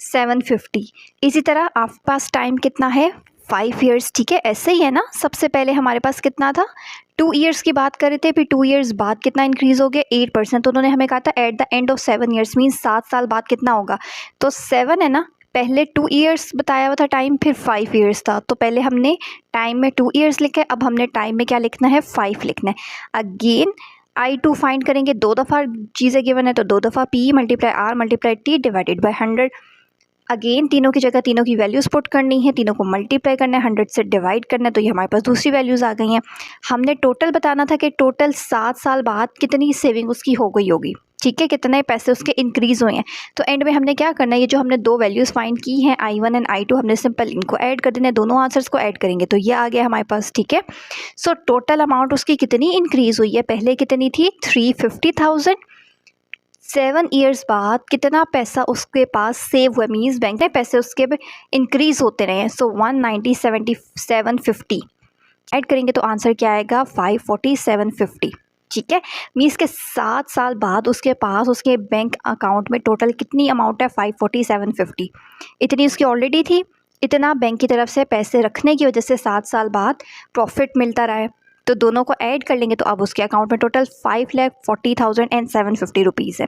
750। इसी तरह आपके पास टाइम कितना है? 5 ईयर्स। ठीक है, ऐसे ही है ना। सबसे पहले हमारे पास कितना था? 2 ईयर्स की बात कर रहे थे, फिर 2 ईयर्स बाद कितना इंक्रीज़ हो गया? 8%। तो उन्होंने हमें कहा था at the end of 7 years, means 7 साल बाद कितना होगा? तो 7 है ना, पहले 2 ईयर्स बताया हुआ था टाइम, फिर 5 ईयर्स था। तो पहले हमने टाइम में 2 ईयर्स लिखा है, अब हमने टाइम में क्या लिखना है? 5 लिखना है। अगेन I2 फाइंड करेंगे। 2 दफ़ा चीज़ें गिवन है तो 2 दफ़ा P multiply R multiply T divided by 100। Again तीनों की जगह तीनों की वैल्यूज़ पुट करनी है, तीनों को मल्टीप्लाई करना है, 100 से डिवाइड करना है, तो ये हमारे पास दूसरी वैल्यूज़ आ गई हैं। हमने टोटल बताना था कि टोटल 7 साल बाद कितनी सेविंग उसकी हो गई होगी। ठीक है, कितने पैसे उसके इंक्रीज़ हुए हैं। तो एंड में हमने क्या करना है? ये जो हमने 2 वैल्यूज़ फाइंड की हैं I1 एंड I2, हमने सिंपल इनको ऐड कर देना है। दोनों आंसर्स को ऐड करेंगे तो ये आ गया हमारे पास। ठीक है, सो टोटल अमाउंट उसकी कितनी इंक्रीज़ हुई है? पहले कितनी थी? 350,000। 7 ईयर्स बाद कितना पैसा उसके पास सेव हुआ? मीन्स बैंक में पैसे उसके इंक्रीज़ होते रहे हैं। सो 190,750 ऐड करेंगे तो आंसर क्या आएगा? 54750। ठीक है, मीन्स के 7 साल बाद उसके पास उसके बैंक अकाउंट में टोटल कितनी अमाउंट है? 54750। इतनी उसकी ऑलरेडी थी, इतना बैंक की तरफ से पैसे रखने की वजह से 7 साल बाद प्रॉफिट मिलता रहा है। तो दोनों को ऐड कर लेंगे तो अब उसके अकाउंट में टोटल 5,40,750 रुपीज़ है।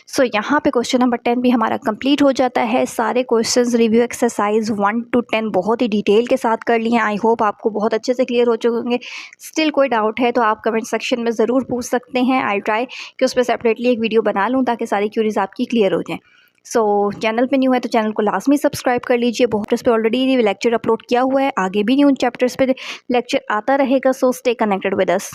सो यहाँ पे क्वेश्चन नंबर 10 भी हमारा कंप्लीट हो जाता है। सारे क्वेश्चंस रिव्यू एक्सरसाइज 1 to 10 बहुत ही डिटेल के साथ कर लिए हैं। आई होप आपको बहुत अच्छे से क्लियर हो चुके होंगे। स्टिल कोई डाउट है तो आप कमेंट सेक्शन में ज़रूर पूछ सकते हैं। आई ट्राई कि उस पर सेपरेटली एक वीडियो बना लूँ ताकि सारी क्यूरीज आपकी क्लियर हो जाएँ। सो चैनल पे न्यू है तो चैनल को लाजमी सब्सक्राइब कर लीजिए। बहुत इस पर ऑलरेडी लेक्चर अपलोड किया हुआ है, आगे भी न्यू चैप्टर्स पे लेक्चर आता रहेगा। So stay connected with us.